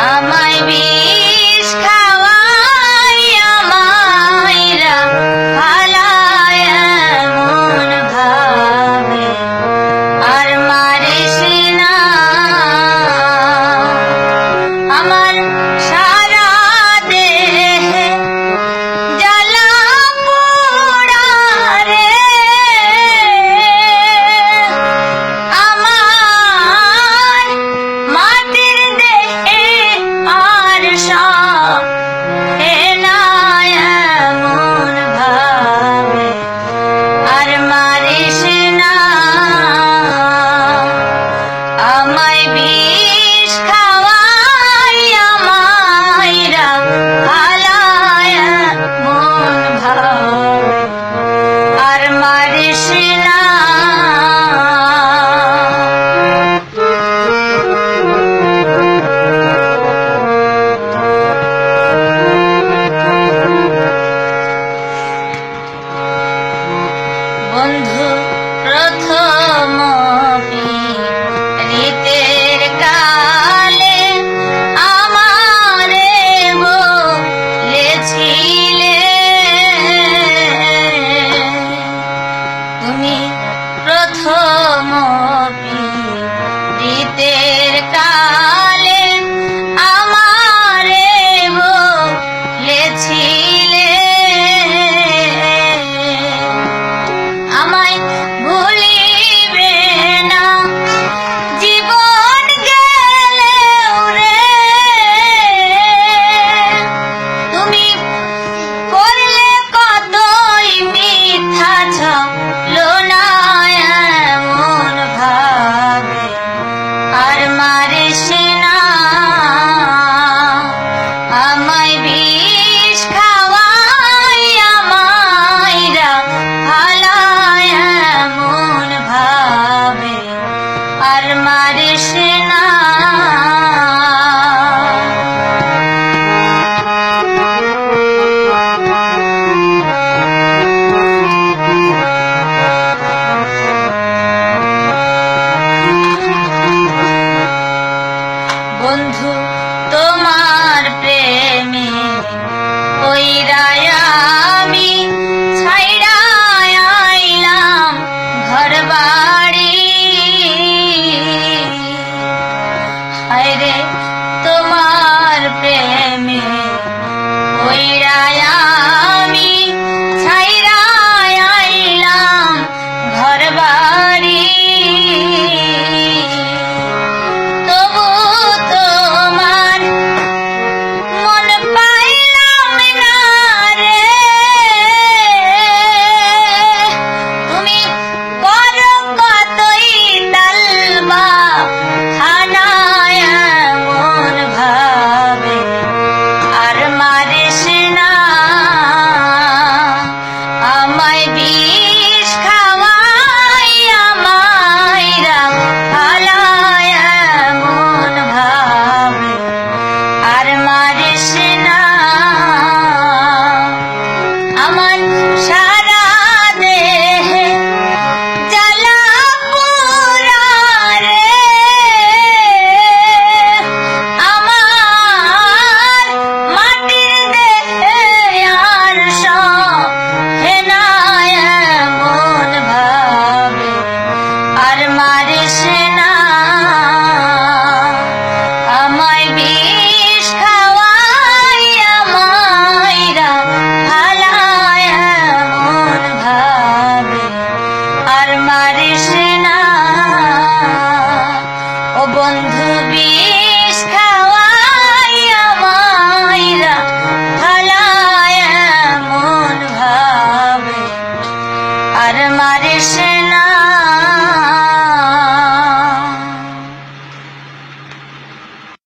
আমায় বিষ খাওয়াই আমায়রা ফালায় এমন ভাবে আর মারিস না আমার সারা দেহে জ্বালা পোড়া রে আমার মাটির দেহে আর সব হেলায় এমন ভাবে আর মারিস না আমায় বিষ খাওয়াই আমায়রা ফালায় এমন ভাবে আর মারিস না বন্ধু প্রথম রীতের কালে আমারে বলেছিলে তুমি প্রথম রীতের কালে আমারে বলেছিলে আমায় ভুলিবে না জীবন গেলেও রে তুমি করলে কতই মিথ্যা ছলনা এমন ভাবে আর মারিস না আমায় বিষ খাওয়াই আমায়রা ফালায় এমন ভাবে আর মারিস না বন্ধু তোমার প্রেমে পইড়ায় আমি ছাইড়া আইলাম ঘর বাড়ি হায়রে তোমার প্রেমে